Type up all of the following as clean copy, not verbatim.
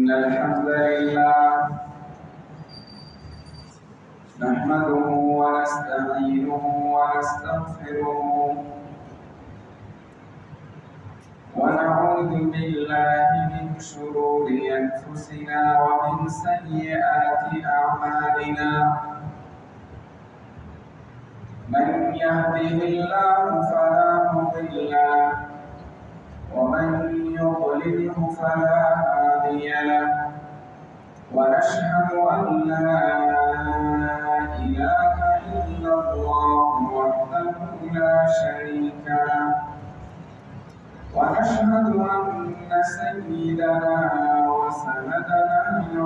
إن الحمد لله نحمده ونستعينه ونستغفره ونعوذ بالله من شرور أنفسنا ومن سيئات أعمالنا من يهده الله فلا مضل له ومن يضلله فلا هادي له ونشهد أن لا إله إلا الله وحده لا شريك له ونشهد أن سيدنا وسندنا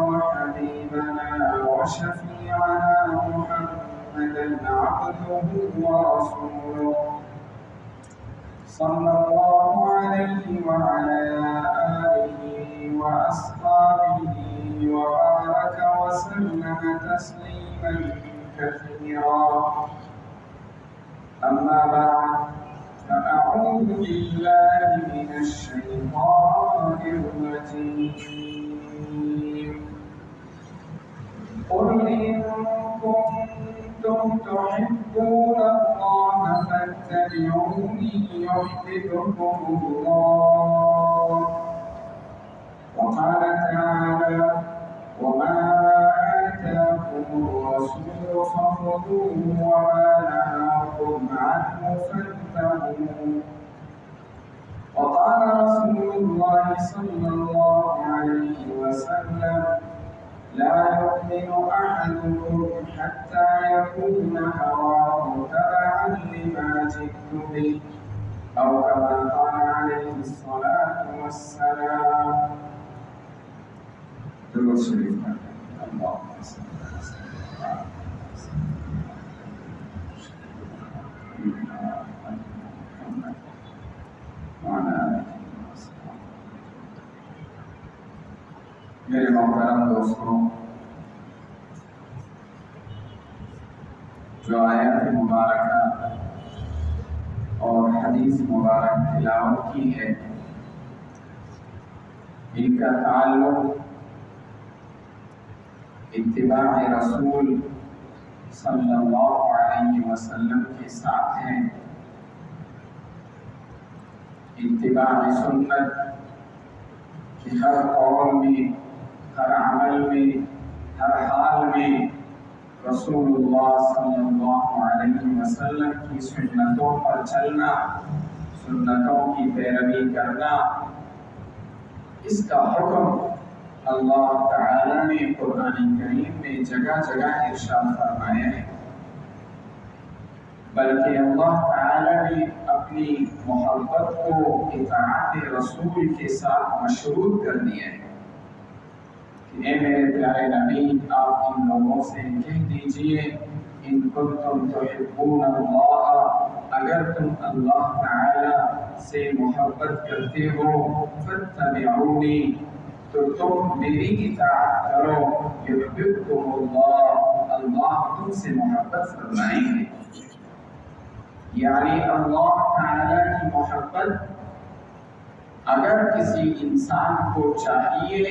وحبيبنا وشفيعنا محمدا عبده ورسوله صلى الله عليه وعلى آله وأصحابه وبارك وسلم تسليما كثيرا أما بعد فأعوذ بالله من الشيطان الرجيم قل إن كنتم تحبون الله فاتبعوني يحببكم الله وقال تعالى وما آتاكم الرسول فخذوه وما نهاكم عنه فانتهوا وقال رسول الله صلى الله عليه وسلم لا يؤمن أحدكم حتى يكون هواه تبعا لما جئت به أو كما قال عليه الصلاة والسلام. درود شریف اللهم صل على سيدنا محمد وعلى آله وصحبه. میرے محترم دوستوں، جو آیات مبارکہ اور حدیث مبارک تلاوت کی ہے، ان کا تعلق اتباع رسول صلی اللہ علیہ وسلم کے ساتھ ہے. اتباع سنت کہ ہر قول میں، ہر عمل میں، ہر حال میں رسول اللہ صلی اللہ علیہ وسلم کی سنتوں پر چلنا، سنتوں کی پیروی کرنا، اس کا حکم اللہ تعالی نے قرآن کریم میں جگہ جگہ ارشاد فرمایا ہے. بلکہ اللہ تعالی نے اپنی محبت کو اطاعت رسول کے ساتھ مشروط کر دیا ہے کہ اے میرے پیارے نبی، آپ ان لوگوں سے کہہ دیجئے ان کنتم تحبون اللہ، اگر تم اللہ تعالی سے محبت کرتے ہو فاتبعونی، تو تم میری اطاعت کرو، یحببکم اللہ، اللہ تم سے محبت فرمائیں گے. یعنی اللہ تعالی کی محبت اگر کسی انسان کو چاہیے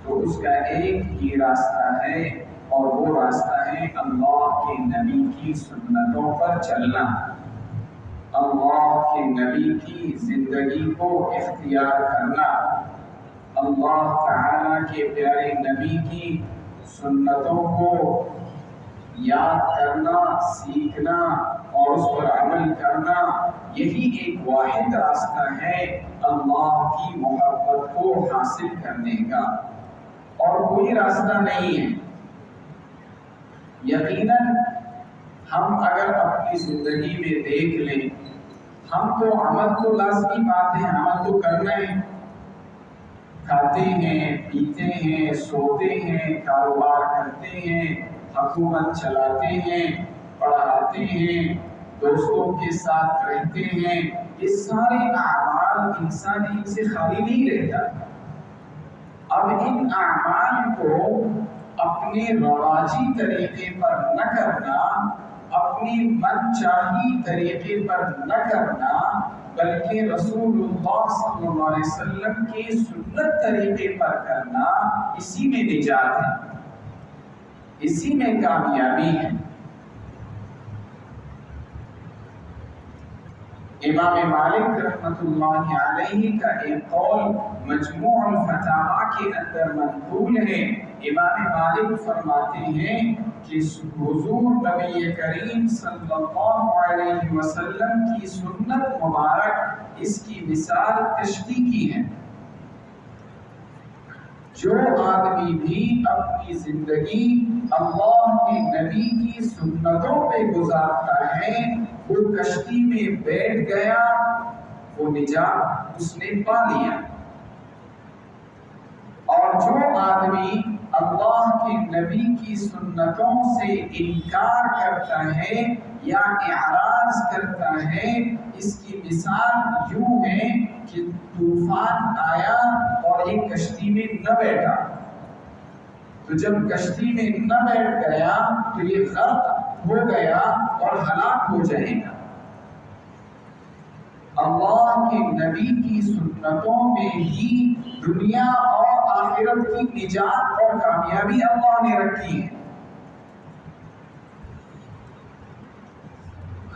تو اس کا ایک ہی راستہ ہے، اور وہ راستہ ہے اللہ کے نبی کی سنتوں پر چلنا، اللہ کے نبی کی زندگی کو اختیار کرنا، اللہ تعالی کے پیارے نبی کی سنتوں کو یاد کرنا، سیکھنا اور اس پر عمل کرنا. یہی ایک واحد راستہ ہے اللہ کی محبت کو حاصل کرنے کا، اور کوئی راستہ نہیں ہے. یقیناً ہم اگر اپنی زندگی میں دیکھ لیں، ہم تو عمل تو لازمی بات ہے، عمل تو کرنا ہے، کھاتے ہیں، پیتے ہیں، سوتے ہیں، کاروبار کرتے ہیں، حکومت چلاتے ہیں، پڑھاتے ہیں، دوستوں کے ساتھ رہتے ہیں. یہ سارے اعمال انسان ان سے خالی نہیں رہتا. اب ان اعمال کو اپنے رواجی طریقے پر نہ کرنا، اپنی من چاہی طریقے پر نہ کرنا بلکہ رسول اللہ صلی اللہ علیہ وسلم کے سنت طریقے پر کرنا، اسی میں نجات ہے، اسی میں کامیابی ہے۔ امام مالک رحمۃ اللہ علیہ کا ایک قول مجموع الفتاوی کے اندر منقول ہے۔ امام مالک فرماتے ہیں کہ حضور نبی کریم صلی اللہ علیہ وسلم کی سنت مبارک اس کی مثال کشتی کی ہے۔ جو آدمی بھی اپنی زندگی اللہ کے نبی کی سنتوں پہ گزارتا ہے، وہ کشتی میں بیٹھ گیا، وہ نجات اس نے پا لیا۔ اور جو آدمی اللہ کے نبی کی سنتوں سے انکار کرتا ہے یا اعراض کرتا ہے، اس کی مثال یوں ہے کہ طوفان آیا اور ایک کشتی میں نہ بیٹھا، تو جب کشتی میں نہ بیٹھ گیا تو یہ غرق ہو گیا اور ہلاک ہو جائے گا۔ اللہ کے نبی کی سنتوں میں ہی دنیا اور آخرت کی نجات اور کامیابی اللہ نے رکھی ہے۔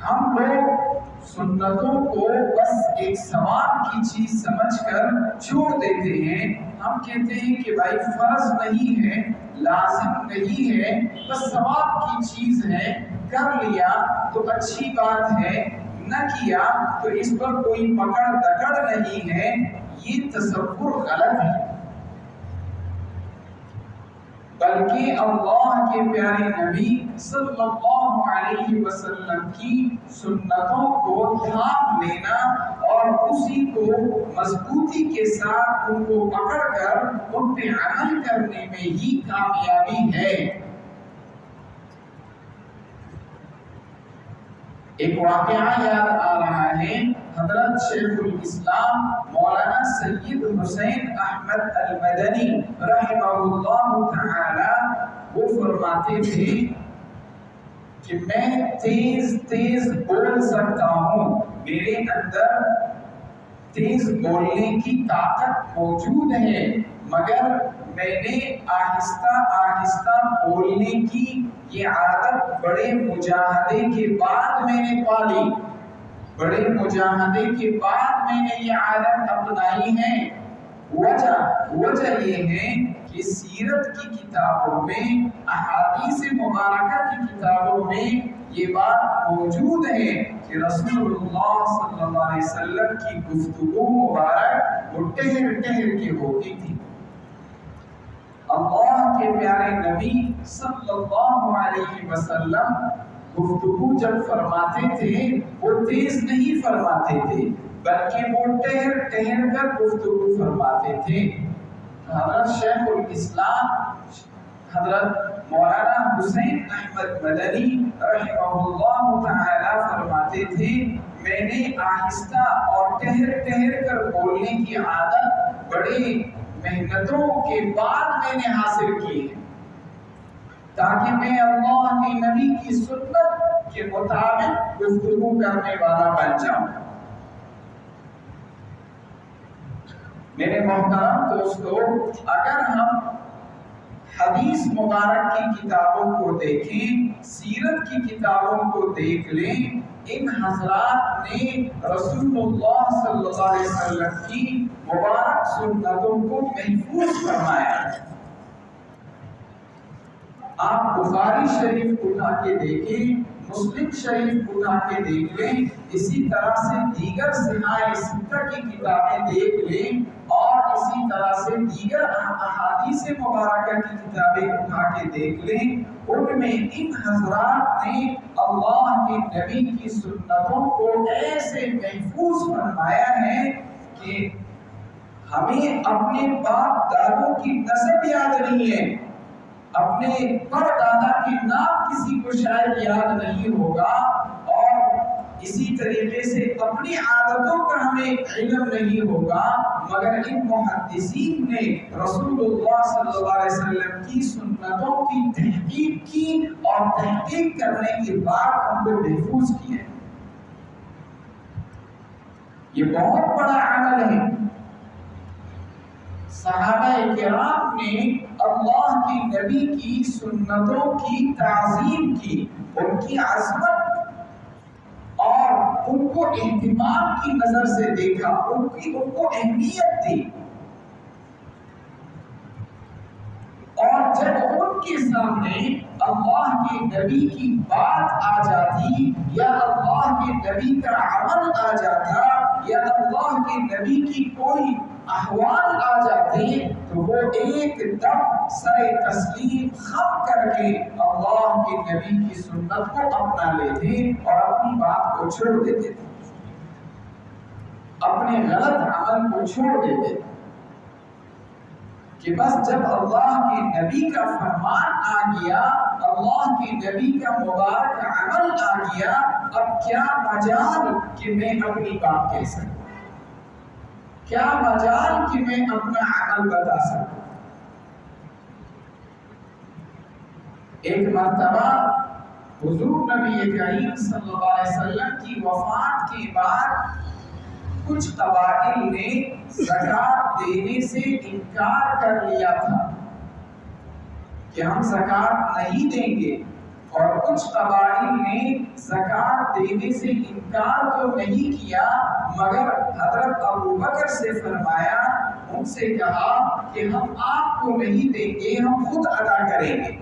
ہم لوگ سنتوں کو بس ایک ثواب کی چیز سمجھ کر چھوڑ دیتے ہیں۔ ہم کہتے ہیں کہ بھائی فرض نہیں ہے، لازم نہیں ہے، بس ثواب کی چیز ہے، کر لیا تو اچھی بات ہے، نہ کیا تو اس پر کوئی پکڑ دکڑ نہیں ہے۔ یہ تصور غلط ہے، بلکہ اللہ کے پیارے نبی صلی اللہ علیہ وسلم کی سنتوں کو تھام لینا اور اسی کو مضبوطی کے ساتھ ان کو پکڑ کر ان پہ عمل کرنے میں ہی کامیابی ہے۔ ایک واقعہ یاد آ رہا ہے، حضرت شیخ الاسلام مولانا سید حسین احمد المدنی رحمہ اللہ تعالی وہ فرماتے تھے کہ میں تیز تیز بول سکتا ہوں، میرے اندر تیز بولنے کی طاقت موجود ہے، مگر میں نے آہستہ آہستہ بولنے کی یہ عادت بڑے مجاہدے کے بعد میں نے پالی، بڑے مجاہدے کے بعد میں نے یہ عادت اپنائی ہے۔ وجہ یہ ہے کہ سیرت کی کتابوں میں، احادیث مبارکہ کی کتابوں میں یہ بات موجود ہے کہ رسول اللہ صلی اللہ علیہ وسلم کی گفتگو مبارک وہ ٹہر ٹہر کے ہوتی تھی۔ اللہ کے پیارے نبی صلی اللہ علیہ وسلم گفتگو جب فرماتے تھے وہ تیز نہیں فرماتے تھے، بلکہ وہ ٹہر ٹہر کر گفتگو فرماتے تھے۔ حضرت شیخ الاسلام حضرت مولانا حسین احمد مدنی رحمہ اللہ تعالی فرماتے تھے، میں نے آہستہ اور ٹہر ٹہر کر بولنے کی عادت بڑے محنتوں کے بعد میں نے حاصل کی ہے، تاکہ میں اللہ کے نبی کی سنت کے مطابق گفتگو کرنے والا بن جاؤں۔ میرے محترم دوستو، اگر ہم حدیث مبارک کی کتابوں کو دیکھیں، سیرت کی کتابوں کو دیکھ لیں، ان حضرات نے رسول اللہ صلی اللہ علیہ وسلم کی مبارک سنتوں کو محفوظ فرمایا ہے۔ آپ بخاری شریف اٹھا کے دیکھیں، مسلم شریف اٹھا کے دیکھ لیں، اسی طرح سے دیگر صحاح ستہ کی کتابیں دیکھ لیں، اور اسی طرح سے دیگر احادیث مبارکہ کی کتابیں اٹھا کے دیکھ لیں، ان میں ان حضرات نے اللہ کے نبی کی سنتوں کو ایسے محفوظ فرمایا ہے کہ ہمیں اپنے باپ دادوں کی نسب یاد نہیں ہے، اپنے پر دادا کے نام کسی کو شاید یاد نہیں ہوگا، اور اسی طریقے سے اپنی عادتوں کا ہمیں علم نہیں ہوگا، مگر ان محدثین نے رسول اللہ صلی اللہ علیہ وسلم کی سنتوں کی تحقیق کی اور تحقیق کرنے کے بعد ہم کو محفوظ کیے۔ یہ بہت بڑا عمل ہے۔ صحابہ کرام نے اللہ کے نبی کی سنتوں کی تعظیم کی، ان کی عظمت اور ان کو اہتمام کی نظر سے دیکھا، ان کو اہمیت دی، اور جب ان کے سامنے اللہ کے نبی کی بات آ جاتی یا اللہ کے نبی کا عمل آ جاتا یا اللہ کے نبی کی کوئی احوال آ جاتے تو وہ ایک دم سر تسلیم خم کر کے اللہ کے نبی کی سنت کو اپنا لیتے اور اپنی بات کو چھوڑ دیتے تھے، اپنے غلط عمل کو چھوڑ دیتے تھے کہ بس جب اللہ کے نبی کا فرمان آ گیا، اللہ کے نبی کا مبارک عمل آ گیا، اب کیا مجال کہ میں اپنی بات کہہ سکوں، کیا مجال کہ میں اپنا عمل بتا سکوں۔ ایک مرتبہ حضور نبی کریم صلی اللہ علیہ وسلم کی وفات کے بعد کچھ قبائل نے زکوٰۃ دینے سے انکار کر لیا تھا کہ ہم زکوٰۃ نہیں دیں گے، اور کچھ قبائل نے زکوٰۃ دینے سے انکار تو نہیں کیا، مگر حضرت ابوبکر سے فرمایا، ان سے کہا کہ ہم آپ کو نہیں دیں گے، ہم خود ادا کریں گے۔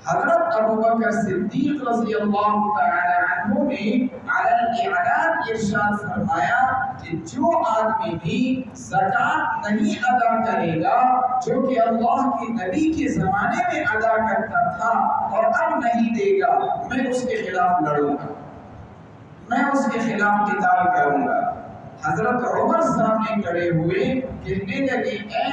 حضرت ابوبکر صدیق رضی اللہ تعالی عنہ نے علی الاعلان ارشاد فرمایا کہ جو آدمی بھی زکوٰۃ نہیں ادا کرے گا، جو کہ اللہ کے نبی کے زمانے میں ادا کرتا تھا اور اب نہیں دے گا، میں اس کے خلاف لڑوں گا، میں اس کے خلاف قتال کروں گا۔ حضرت عمر سامنے کھڑے ہوئے، کہنے لگے، اے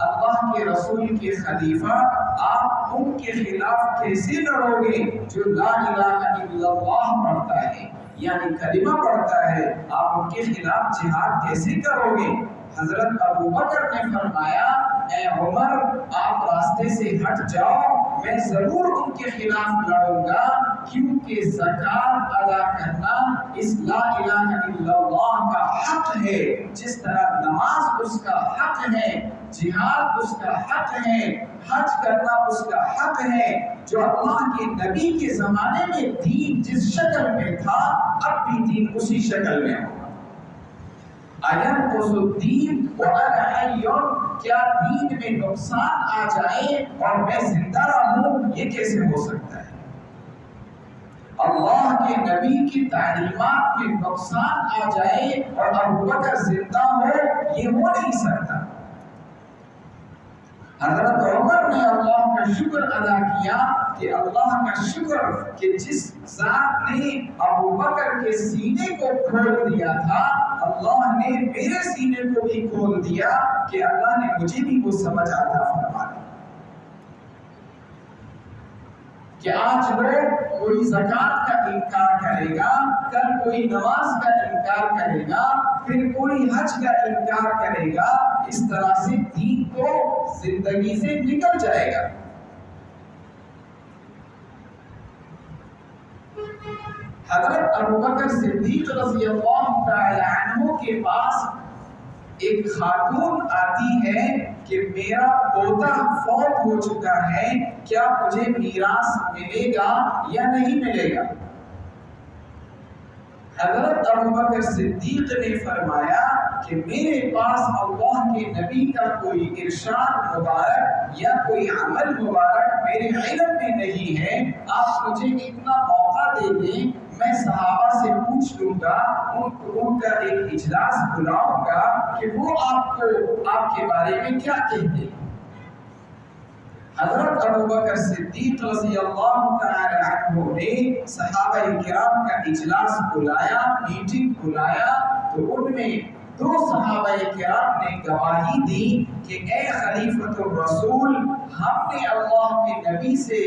اللہ کے رسول کے خلیفہ، آپ ان کے خلاف کیسے لڑو گے جو لا الہ الا اللہ پڑھتا ہے، یعنی کلمہ پڑھتا ہے، آپ ان کے خلاف جہاد کیسے کرو گے؟ حضرت ابوبکر نے فرمایا، اے عمر، آپ راستے سے ہٹ جاؤ، میں ضرور ان کے خلاف لڑوں گا، کیونکہ زکوٰۃ ادا کرنا اس لا الہ الا اللہ کا حق ہے، جس طرح نماز اس کا حق ہے، جہاد اس کا حق ہے، حج کرنا اس کا حق ہے۔ جو اللہ کے نبی کے زمانے میں دین جس شکل میں تھا، اب بھی دین اسی شکل میں ہوگا۔ اَيَنْقُصُ الدِّينُ وَأَنَا حَيٌّ، کیا دین میں نقصان آ جائے اور میں زندہ رہوں، یہ کیسے ہو سکتا ہے؟ اللہ کے نبی کی تعلیمات میں نقصان آ جائے اور ابوبکر زندہ ہو، یہ ہو نہیں سکتا۔ حضرت عمر نے اللہ کا شکر ادا کیا کہ اللہ کا شکر کہ جس ذات نے ابوبکر کے سینے کو کھول دیا تھا، اللہ نے میرے سینے کو بھی کھول دیا کہ اللہ نے مجھے بھی وہ سمجھ عطا فرما دی کہ آج لوگ کوئی زکوٰۃ کا انکار کرے گا، کل کوئی نماز کا انکار کرے گا، پھر کوئی حج کا انکار کرے گا، اس طرح سے دین تو زندگی سے نکل جائے گا۔ حضرت ابوبکر صدیق رضی اللہ تعالی عنہ کے پاس ایک خاتون آتی ہے کہ میرا پوتا فوت ہو چکا ہے، کیا مجھے میراث ملے گا یا نہیں ملے گا؟ حضرت ابوبکر صدیق نے فرمایا کہ میرے پاس اللہ کے نبی کا کوئی ارشاد مبارک یا کوئی عمل مبارک میرے علم میں نہیں ہے، آپ مجھے اتنا موقع دے دیں، میں صحابہ سے پوچھ لوں گا، ان کا ایک اجلاس بلاؤں گا کہ وہ آپ کے بارے میں کیا کہتے ہیں۔ حضرت ابوبکر صدیق رضی اللہ تعالی عنہ نے صحابہ کرام کا اجلاس بلایا، میٹنگ بلایا، تو ان میں دو صحابہ کرام نے گواہی دی کہ اے خلیفۃ الرسول، ہم نے اللہ کے نبی سے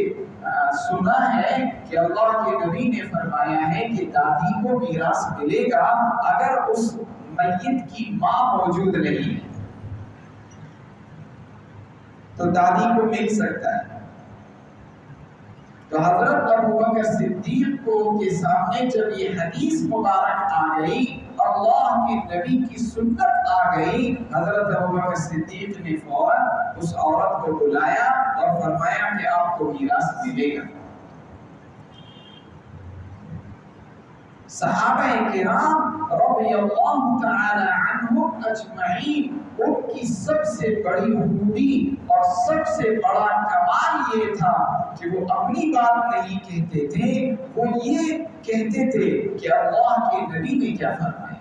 سنا ہے کہ اللہ کے نبی نے فرمایا ہے کہ دادی کو میراث ملے گا اگر اس میت کی ماں موجود نہیں ہے، تو دادی کو مل سکتا ہے۔ تو حضرت ابوبکر صدیق کو کے سامنے جب یہ حدیث مبارک آ گئی، اللہ کے نبی کی سنت آ گئی، حضرت ابوبکر صدیق نے فوراً اس عورت کو بلایا اور فرمایا کہ آپ کو میراث ملے گا۔ صحابہ کرام رضی اللہ تعالی عنہم اجمعین، ان کی سب سے بڑی خوبی اور سب سے بڑا کمال یہ تھا کہ وہ اپنی بات نہیں کہتے تھے، وہ یہ کہتے تھے کہ اللہ کے نبی نے کیا فرمایا،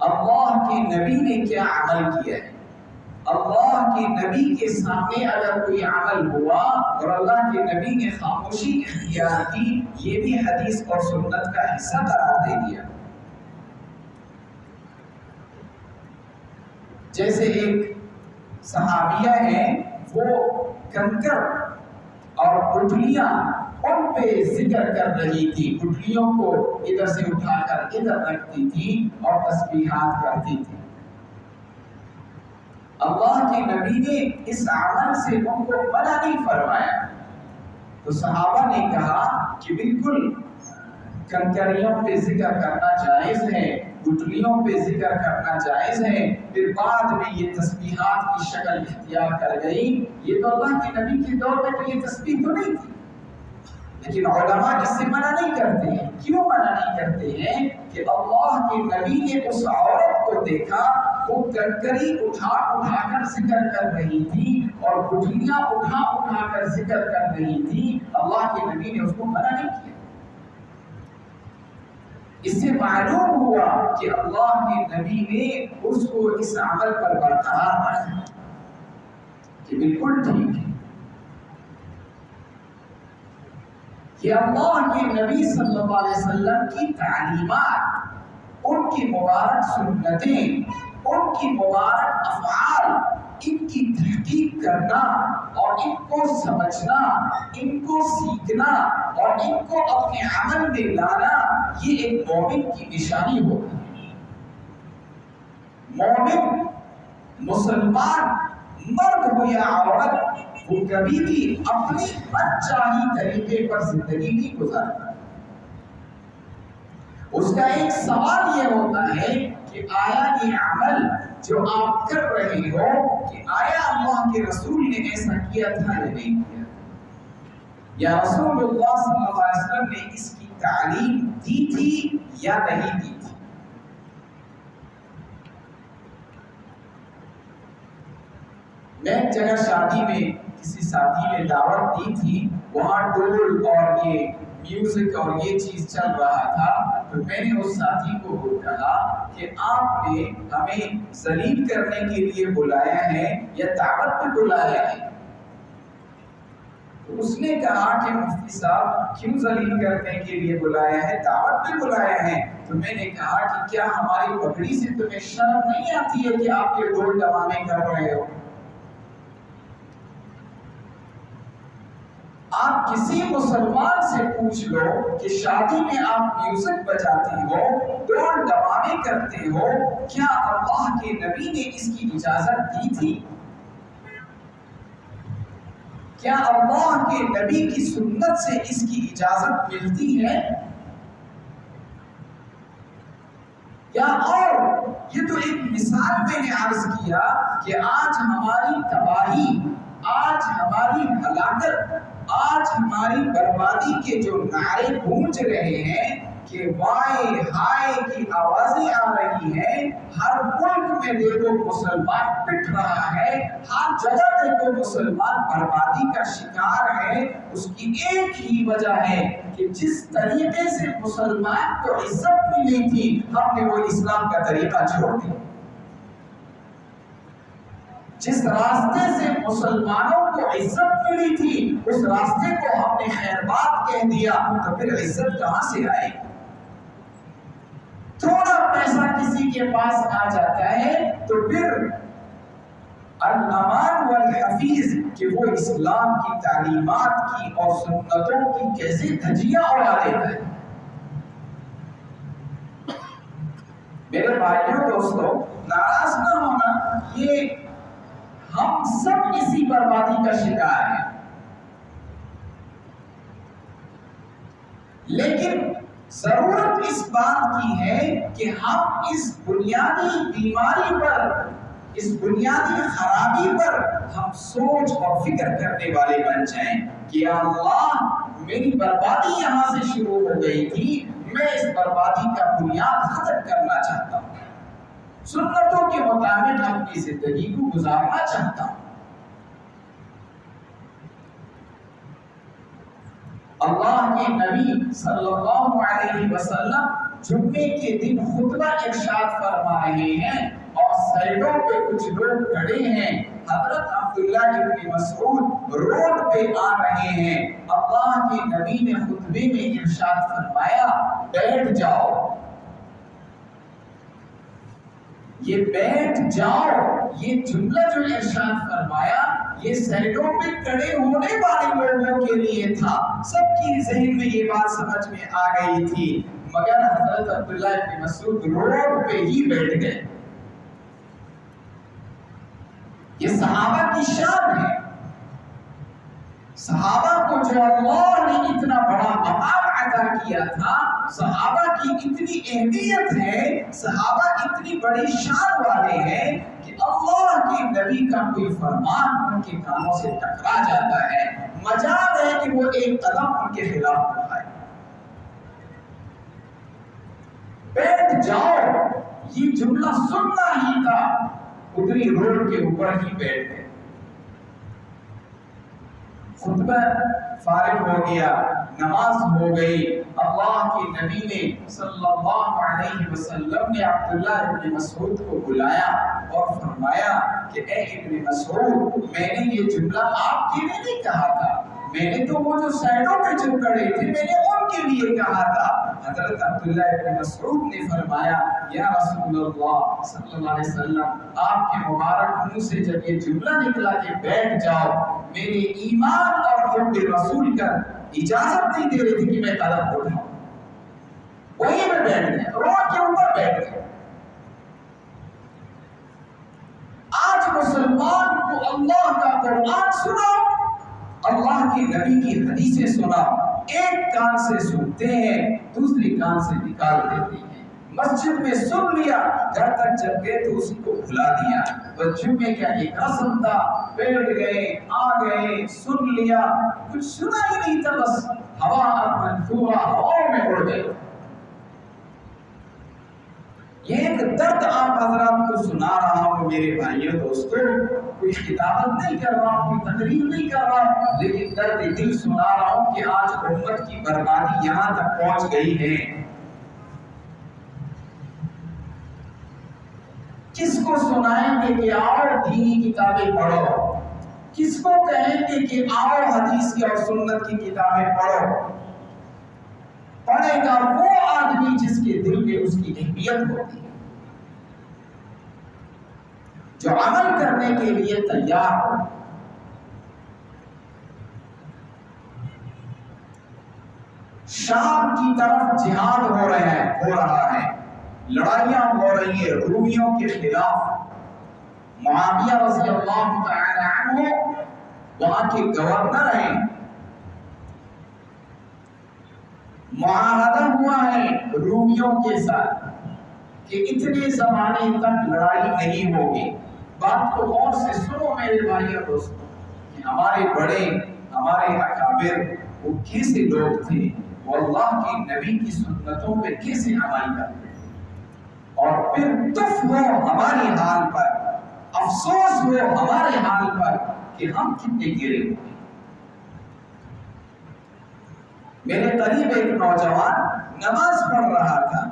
اللہ کے نبی نے کیا عمل کیا ہے۔ اللہ کے نبی کے سامنے اگر کوئی عمل ہوا اور اللہ کے نبی نے خاموشی اختیار کی، یہ بھی حدیث اور سنت کا حصہ قرار دے دیا۔ جیسے ایک صحابیہ ہیں، وہ کنکر اور گٹھلیاں ان پہ ذکر کر رہی تھی، گٹھلیوں کو ادھر سے اٹھا کر ادھر رکھتی تھی اور تسبیحات کرتی تھی۔ اللہ کے نبی نے اس عمل سے ان کو منع نہیں فرمایا، تو صحابہ نے کہا کہ بالکل کنکریوں پہ ذکر کرنا جائز ہے، گٹھلیوں پہ ذکر کرنا جائز ہے۔ پھر بعد میں یہ تسبیحات کی شکل اختیار کر گئی۔ یہ تو اللہ کے نبی کے دور میں تو یہ تسبیح تو نہیں تھی، لیکن علماء اس سے منع نہیں کرتے ہیں۔ کیوں منع نہیں کرتے ہیں؟ کہ اللہ کے نبی نے اس عورت کو دیکھا، وہ کنکری اٹھا اٹھا کر ذکر کر رہی تھی اور گٹھلیاں اٹھا اٹھا کر ذکر کر رہی تھی، اللہ کے نبی نے اس کو منع نہیں کیا۔ اس سے معلوم ہوا کہ اللہ کے نبی نے اس کو اس عمل پر برقرار رکھا کہ بالکل ٹھیک ہے۔ کہ اللہ کے نبی صلی اللہ علیہ وسلم کی تعلیمات، ان کی مبارک سنتیں، ان کی مبارک افعال، ان کی تحقیق کرنا اور ان کو سمجھنا، ان کو سیکھنا اور ان کو اپنے عمل میں لانا، یہ ایک مومن کی نشانی ہوتی ہے۔ مومن، مسلمان، مرد ہو یا عورت، وہ کبھی بھی اپنی من چاہی طریقے پر زندگی نہیں گزارتا۔ اس کا ایک سوال یہ ہوتا ہے کہ آیا یہ عمل جو آپ کر رہے ہو، کہ آیا اللہ کے رسول نے ایسا کیا تھا یا نہیں کیا، یا رسول اللہ صلی اللہ علیہ وسلم نے اس کی تعلیم دی تھی یا نہیں دی تھی۔ میں ایک جگہ شادی میں کسی ساتھی نے دعوت دی تھی، وہاں ڈول اور یہ میوزک اور یہ چیز چل رہا تھا، تو میں نے اس ساتھی کو کہا کہ آپ نے ہمیں ذلیل کرنے کے لیے بلایا ہے یا دعوت پہ بلایا ہے؟ تو اس نے کہا کہ مفتی صاحب کیوں ذلیل کرنے کے لیے بلایا ہے، دعوت پہ بلایا ہے؟ تو میں نے کہا کہ کیا ہماری پگڑی سے تمہیں شرم نہیں آتی ہے کہ آپ یہ ڈول ڈمانے کر رہے ہو؟ آپ کسی مسلمان سے پوچھ لو کہ شادی میں آپ میوزک بجاتے ہو، ڈول ڈمانے کرتے ہو، کیا اللہ کے نبی نے اس کی اجازت دی تھی؟ کیا اللہ کے نبی کی سنت سے اس کی اجازت ملتی ہے؟ یا اور یہ تو ایک مثال میں نے عرض کیا کہ آج ہماری تباہی، آج ہماری ہلاکت، آج ہماری بربادی کے جو نعرے گونج رہے ہیں کہ وائے ہائے کی آوازیں آ رہی ہیں، ہر ملک میں دیکھو مسلمان پٹ رہا ہے، ہر جگہ دیکھو مسلمان بربادی کا شکار ہے، اس کی ایک ہی وجہ ہے کہ جس طریقے سے مسلمان کو عزت ملی تھی، ہم نے وہ اسلام کا طریقہ چھوڑ دیا۔ جس راستے سے مسلمانوں کو عزت ملی تھی، اس راستے کو ہم نے خیر بات کہہ دیا، تو پھر عزت کہاں سے آئے؟ تھوڑا پیسہ کسی کے پاس آ جاتا ہے تو پھر الامان والحفیظ کہ وہ اسلام کی تعلیمات کی اور سنتوں کی کیسے دھجیاں اڑا دیتا ہے۔ میرے بھائیوں دوستوں، ناراض نہ ہونا، یہ ہم سب اسی بربادی کا شکار ہیں، لیکن ضرورت اس بات کی ہے کہ ہم اس بنیادی بیماری پر، اس بنیادی خرابی پر ہم سوچ اور فکر کرنے والے بن جائیں کہ اللہ، میری بربادی یہاں سے شروع ہو گئی تھی، میں اس بربادی کا بنیاد ختم کرنا چاہتا ہوں، سنتوں کے مطابق اپنی زندگی کو گزارنا چاہتا ہوں۔ اللہ کے نبی صلی اللہ علیہ وسلم جمعے کے دن خطبہ ارشاد فرما رہے ہیں اور سائڈوں پہ کچھ لوگ کھڑے ہیں، حضرت عبداللہ ابن مسعود روڈ پہ آ رہے ہیں، اللہ کے نبی نے خطبے میں ارشاد فرمایا بیٹھ جاؤ، یہ بیٹھ جاؤ، یہ جملہ جو ارشاد فرمایا یہ سائڈوں پہ کھڑے ہونے والے لوگوں کے لیے تھا، سب کی ذہن میں یہ بات سمجھ میں آ گئی تھی، مگر حضرت عبداللہ ابن مسعود روڈ پہ ہی بیٹھ گئے۔ یہ صحابہ کی شان ہے، صحابہ کو جو اللہ نے اتنا بڑا مقام عطا کیا تھا، صحابہ کی اتنی اہمیت ہے، صحابہ اتنی بڑی شان والے ہیں کہ اللہ کے نبی کا کوئی فرمان ان کے کانوں سے ٹکرا جاتا ہے، مجال ہے کہ وہ ایک قدم ان کے خلاف اٹھائے۔ بیٹھ جاؤ، یہ جملہ سننا ہی تھا، اتنی روڈ کے اوپر ہی بیٹھ گئے۔ خطبہ فارغ ہو گیا، نماز ہو گئی، اللہ کے نبی نے صلی اللہ علیہ وسلم نے عبداللہ ابن مسعود کو بلایا اور فرمایا کہ اے ابن مسعود، میں نے یہ جملہ آپ کے لیے نہیں کہا تھا، میں نے تو وہ جو سائڈوں پہ جو کھڑے تھے میں نے ان کے لیے کہا تھا۔ حضرت عبداللہ ابن مسعود نے فرمایا یا رسول اللہ صلی اللہ علیہ وسلم، آپ کے مبارک منہ سے جب یہ جملہ نکلا کہ بیٹھ جاؤ، میرے ایمان اور حب رسول کا اجازت نہیں دے رہی تھی کہ میں قدم اٹھاؤں، وہیں میں بیٹھ گیا، روڈ کے اوپر بیٹھ گیا۔ آج مسلمان کو اللہ کا قرآن سنا، اللہ کے نبی کی حدیثیں سنا، ایک کان سے سنتے ہیں دوسری کان سے نکال دیتے ہیں۔ مسجد میں سن لیا، گھر تک جب گئے تو اسی کو بھلا دیا، بس جمعے کا ایک رسم تھا، بیٹھ گئے، آ گئے، سن لیا، کچھ سنا ہی نہیں تھا، بس ہوا منصورہ ہواؤں میں اڑ گئے۔ یہ ایک درد آپ حضرات کو سنا رہا ہوں میرے بھائیوں دوستوں، کوئی خطابت نہیں کر رہا ہوں، کوئی تقریر نہیں کر رہا ہوں، لیکن درد دل سنا رہا ہوں کہ آج امت کی بربادی یہاں تک پہنچ گئی ہے۔ کس کو سنائیں گے کہ آؤ دینی کتابیں پڑھو، کس کو کہیں گے کہ آؤ حدیث کی اور سنت کی کتابیں پڑھو؟ پڑھے گا وہ آدمی جس کے دل میں اس کی اہمیت ہوتی ہے، جو عمل کرنے کے لیے تیار ہو۔ شام کی طرف جہاد ہو رہا ہے، لڑائیاں ہو رہی ہیں رومیوں کے خلاف، معاویہ رضی اللہ تعالی عنہ وہاں کے گورنر ہیں، معاہدہ ہوا ہے رومیوں کے ساتھ کہ اتنے زمانے تک لڑائی نہیں ہوگی۔ بات کو غور سے سنو میرے بھائیوں دوستوں، کہ ہمارے بڑے، ہمارے اکابر وہ کیسے لوگ تھے، وہ اللہ کی نبی کی سنتوں پہ کیسے عمل کرتے، اور پھر دف ہو ہماری حال پر، افسوس ہو ہمارے حال پر کہ ہم کتنے گرے ہوئے۔ میرے قریب ایک نوجوان نماز پڑھ رہا تھا،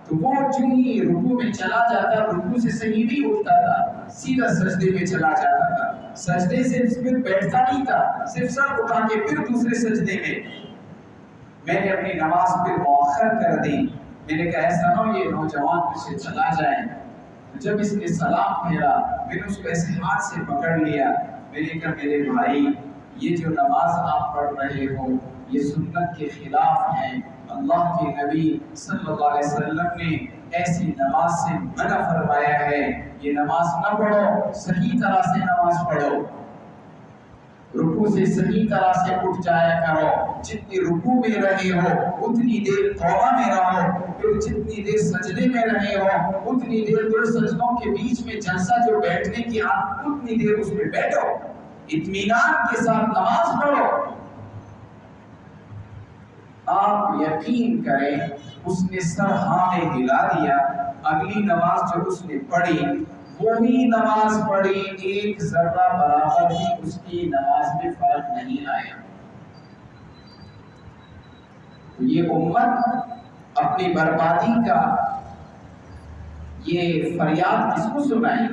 تو وہ جو ہی رکوع میں چلا جاتا، رکوع سے صحیح نہیں اٹھتا تھا، سیدھا سجدے میں چلا جاتا تھا، سجدے سے پھر بیٹھتا نہیں تھا، صرف سر اٹھا کے پھر دوسرے سجدے میں۔ میں نے اپنی نماز پہ مؤخر کر دی، میں نے کہا ایسا نہ ہو یہ نوجوان پیچھے چلا جائے۔ جب اس نے سلام پھیرا میں نے اس کو ایسے ہاتھ سے پکڑ لیا، میں نے کہا میرے بھائی یہ جو نماز آپ پڑھ رہے ہو یہ سنت کے خلاف ہے، اللہ کے نبی صلی اللہ علیہ وسلم نے ایسی نماز سے منع فرمایا ہے، یہ نماز نہ پڑھو، صحیح طرح سے نماز پڑھو، رکوع سے صحیح طرح سے اٹھ جایا کرو، جتنی رکوع میں رہے ہو اتنی دیر توبہ میں رہو، پھر جتنی دیر سجدے میں رہے ہو اتنی دیر دو سجدوں کے بیچ میں جلسہ جو بیٹھنے کی عادت اتنی دیر اس میں بیٹھو، اطمینان کے ساتھ نماز پڑھو۔ آپ یقین کریں اس نے سر ہاں میں ہلا دیا، اگلی نماز جو اس نے پڑھی وہی نماز پڑھی، ایک ذرہ برابر بھی اس کی نماز میں فرق نہیں آیا۔ یہ امت اپنی بربادی کا یہ فریاد کس کو سنائے؟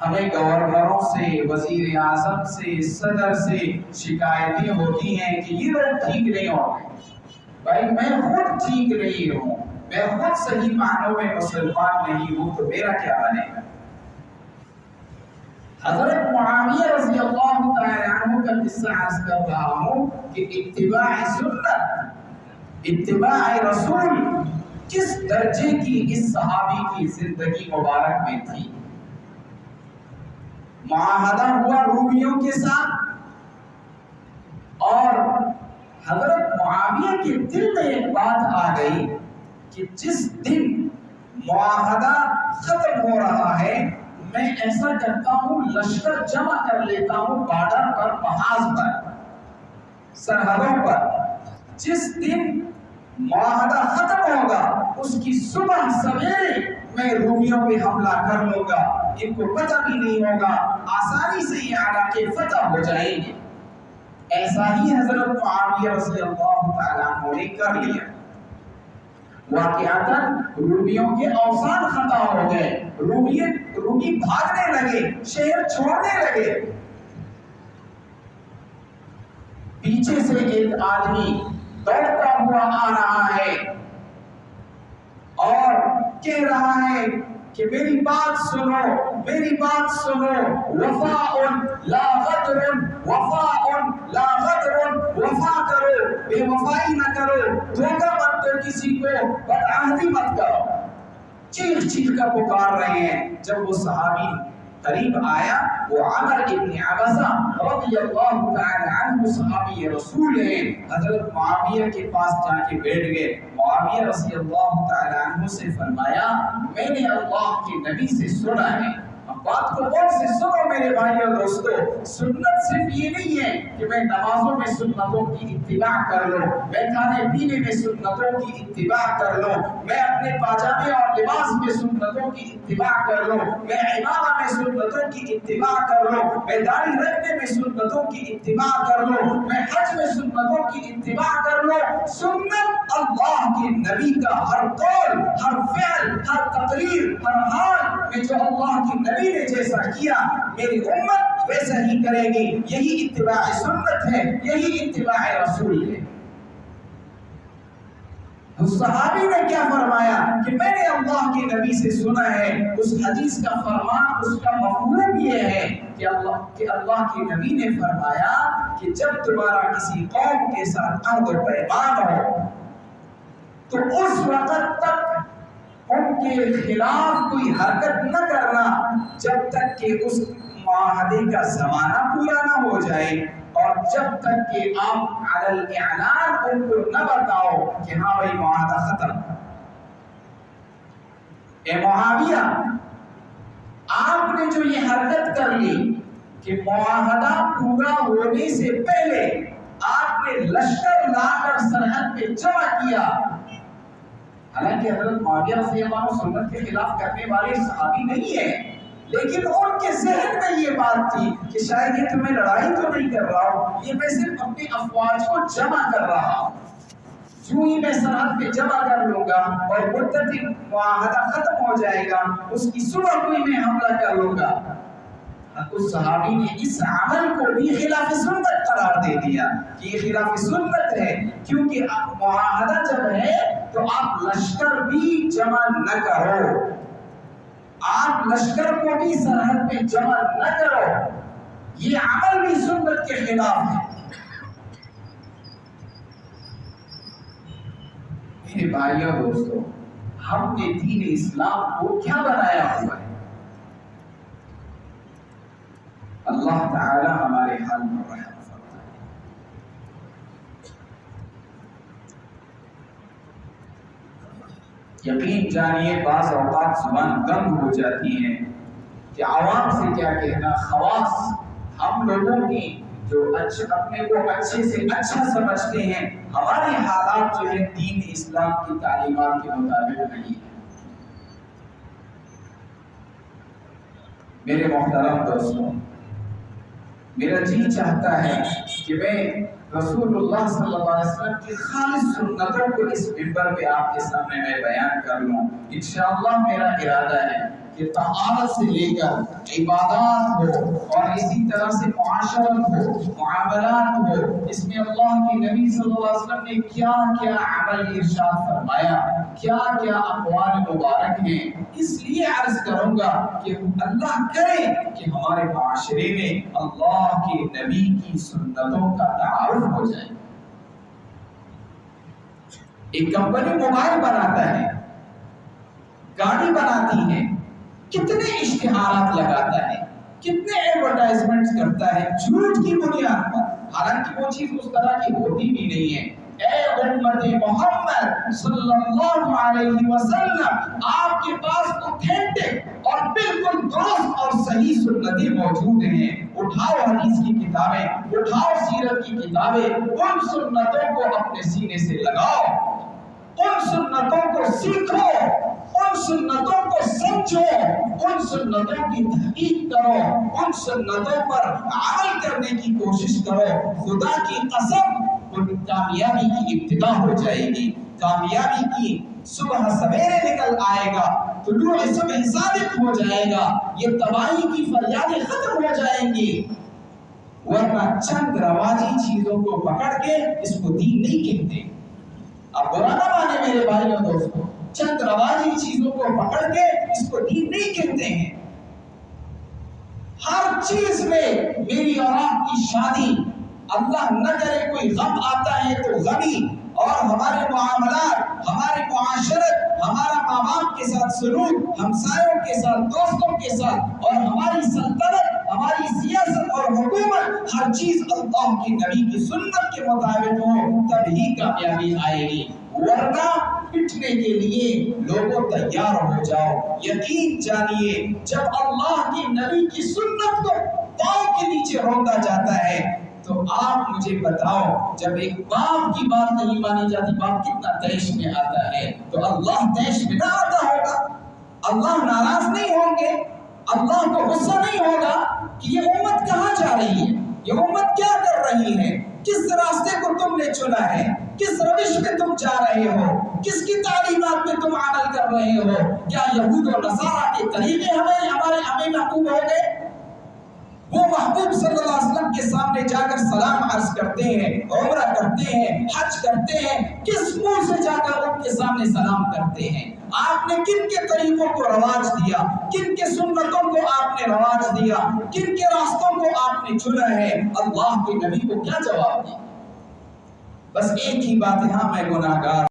ہمیں گورنروں سے، وزیر اعظم سے، صدر سے شکایتیں ہوتی ہیں کہ یہ لوگ ٹھیک نہیں ہوتے۔ بھائی میں خود ٹھیک نہیں ہوں، میں خود صحیح معنوں میں مسلمان نہیں ہوں تو میرا کیا بنے گا؟ حضرت معاویہ رضی اللہ تعالی عنہ کا قصہ عرض کر رہا ہوں کہ اتباع سنت، اتباع رسول کس درجے کی اس صحابی کی زندگی مبارک میں تھی۔ معاہدہ ہوا رومیوں کے ساتھ اور حضرت معاویہ کے دل میں ایک بات آ گئی کہ جس دن معاہدہ ختم ہو رہا ہے میں ایسا کرتا ہوں لشکر جمع کر لیتا ہوں بارڈر پر، محاذ پر، سرحدوں پر، جس دن معاہدہ ختم ہوگا اس کی صبح سویرے میں رومیوں پہ حملہ کر لوں گا، ان کو پتہ بھی نہیں ہوگا، آسانی سے یہ علاقے فتح ہو جائیں گے۔ ایسا ہی حضرت معاویہ رضی اللہ تعالیٰ عنہ نے کر لیا۔ واقعاتاً رومیوں کے اوزان خطا ہو گئے، رومی بھاگنے لگے، شہر چھوڑنے لگے۔ پیچھے سے ایک آدمی دوڑتا ہوا آ رہا ہے اور کہہ رہا ہے کہ میری بات سنو، میری بات سنو، وفاء لا غدر، وفاء لا غدر، وفا کرو، بے وفائی نہ کرو، دھوکہ مت دو کسی کو، بدعہدی مت کرو۔ چیخ چیخ کر پکار رہے ہیں۔ جب وہ صحابی قریب آیا، وہ عمر ابن عبسہ رضی اللہ تعالی عنہ صحابی رسول ہیں، حضرت معاویہ کے پاس جا کے بیٹھ گئے۔ معاویہ رضی اللہ تعالی عنہ سے فرمایا میں نے اللہ کے نبی سے سنا ہے، اب بات کو غور سے سنو میرے بھائی اور دوستو، سنت صرف یہ نہیں ہے کہ میں نمازوں میں سنتوں کی اتباع کر لوں، میں کھانے پینے میں سنتوں کی اتباع کر لوں، میں اپنے پاجامے اور لباس میں سنتوں کی اتباع کر لوں، میں عمامہ میں سنتوں کی اتباع کر لوں، میں داڑھی رکھنے میں سنتوں کی اتباع کر لوں، میں حج میں سنتوں کی اتباع کر لوں۔ سنت اللہ کے نبی کا ہر قول، ہر فعل، ہر تقریر، ہر حال میں جو اللہ کے نبی نے جیسا کیا میری امت ویسا ہی کرے گی، یہی اتباع سنت ہے، یہی اتباع رسول ہے۔ اس صحابی نے کیا فرمایا کہ میں نے اللہ کے نبی سے سنا ہے، اس حدیث کا فرمان، اس کا مفہوم یہ ہے کہ اللہ کے نبی نے فرمایا کہ جب تمہارا کسی قوم کے ساتھ عہد و پیمان ہو تو اس وقت تک ان کے خلاف کوئی حرکت نہ کرنا جب تک کہ اس معاہدے کا زمانہ پورا نہ ہو جائے، اور جب تک کہ آپ علی الاعلان ان کو نہ بتاؤ کہ ہاں بھائی معاہدہ ختم۔ اے معاویہ، آپ نے جو یہ حرکت کر لی کہ معاہدہ پورا ہونے سے پہلے آپ نے لشکر لا کر سرحد پہ جمع کیا، حالانکہ حضرت معاویہ رضی اللہ عنہ سنت کے خلاف کرنے والے صحابی نہیں ہیں، لیکن ان کے ذہن میں یہ بات تھی کہ شاید یہ تمہیں لڑائی تو نہیں کر رہا ہوں، یہ میں صرف اپنی افواج کو جمع کر رہا ہوں، جو ہی میں سرحد پہ جمع کر لوں گا اور مدتی معاہدہ ختم ہو جائے گا، اس کی صبح کو ہی میں حملہ کر لوں گا۔ اس صحابی نے اس عمل کو بھی خلاف سنت قرار دے دیا کہ یہ خلاف سنت ہے، کیونکہ معاہدہ جب ہے تو آپ لشکر بھی جمع نہ کرو، آپ لشکر کو بھی سرحد پہ جمع نہ کرو، یہ عمل بھی سنت کے خلاف ہے۔ میرے بھائیوں دوستو، ہم نے دین اسلام کو کیا بنایا ہوا ہے؟ اللہ تعالی ہمارے حال میں رحم فرمائے۔ یقین جانیے بعض اوقات زبان تنگ ہو جاتی ہے کہ عوام سے کیا کہنا، خواص ہم لوگوں کی جو اپنے کو اچھے سے اچھا سمجھتے ہیں، ہمارے حالات جو ہے دین اسلام کی تعلیمات کے مطابق نہیں ہے۔ میرے محترم دوستوں، میرا جی چاہتا ہے کہ میں رسول اللہ صلی اللہ علیہ وسلم کی خالص سنتوں کو اس منبر پہ آپ کے سامنے میں بیان کر لوں۔ انشاءاللہ میرا ارادہ ہے کہ طہارت سے لے کر عبادات ہو اور اسی طرح سے معاشرت ہو، معاملات ہو، اس میں اللہ کے نبی صلی اللہ علیہ وسلم نے کیا کیا عمل ارشاد فرمایا، کیا کیا اقوال مبارک ہیں، اس لیے عرض کروں گا کہ اللہ کرے کہ ہمارے معاشرے میں اللہ کے نبی کی سنتوں کا تعارف ہو جائے۔ ایک کمپنی موبائل بناتا ہے، گاڑی بناتی ہے، کتنے اشتہارات لگاتا ہے، کتنے ایڈورٹائزمنٹ کرتا ہے جھوٹ کی بنیاد پر، حالانکہ وہ چیز اس طرح کی ہوتی بھی نہیں ہے۔ اے امت محمد صلی اللہ علیہ وسلم، آپ کے پاس اوتھینٹک اور بالکل درست اور صحیح سنتیں موجود ہیں۔ اٹھاؤ حدیث کی کتابیں، اٹھاؤ سیرت کی کتابیں، ان سنتوں کو اپنے سینے سے لگاؤ، ان سنتوں کو سیکھو، ان سنتوں کو سمجھو، ان سنتوں کی تحقیق کرو، ان سنتوں پر عمل کرنے کی کوشش کرو۔ خدا کی قسم، کامیابی کی ابتدا ہو جائے گی، کامیابی کی صبح سویرے نکل آئے گا، طلوع صبح صادق ہو جائے گا، یہ تباہی کی فریادیں ختم ہو جائیں گی۔ ورنہ چند رواجی چیزوں کو پکڑ کے اس کو دین نہیں کہتے۔ اب برا نہ مانے میرے بھائیوں دوستوں، چند رواجی چیزوں کو پکڑ کے اس کو دین نہیں کہتے ہیں۔ ہر چیز میں میری اور آپ کی شادی، اللہ نہ کرے کوئی غم آتا ہے تو غمی، اور ہمارے معاملات، ہماری معاشرت، ہمارا ماں باپ کے ساتھ سلوک، ہمسایوں کے ساتھ، دوستوں کے ساتھ، اور ہماری سلطنت، ہماری سیاست اور حکومت، ہر چیز اللہ کی نبی کی سنت کے مطابق ہو، تبھی کامیابی آئے گی۔ ورنہ پٹنے کے لیے لوگوں تیار ہو جاؤ۔ یقین جانیے جب اللہ کی نبی کی سنت کو پاؤں کے نیچے روندا جاتا ہے تو آپ مجھے بتاؤ، جب ایک باپ کی بات نہیں مانی جاتی، باپ کتنا طیش میں آتا ہے، تو اللہ طیش میں نہ آتا ہوگا؟ اللہ ناراض نہیں ہوں گے؟ اللہ کو غصہ نہیں ہوگا کہ یہ امت کہاں جا رہی ہے، یہ امت کیا کر رہی ہے، کس راستے کو تم نے چنا ہے، کس روش میں تم جا رہے ہو، کس کی تعلیمات میں تم عمل کر رہے ہو؟ کیا یہود و نصارہ کے طریقے ہمیں محبوب ہو گئے؟ وہ محبوب صلی اللہ علیہ وسلم کے سامنے جا کر سلام عرض کرتے ہیں، عمرہ کرتے ہیں، حج کرتے ہیں، کس منہ سے جا کر ان کے سامنے سلام کرتے ہیں؟ آپ نے کن کے طریقوں کو رواج دیا، کن کے سنتوں کو آپ نے رواج دیا، کن کے راستوں کو آپ نے چنا ہے؟ اللہ کے نبی کو کیا جواب دیا؟ بس ایک ہی بات ہے، ہاں میں گناہگار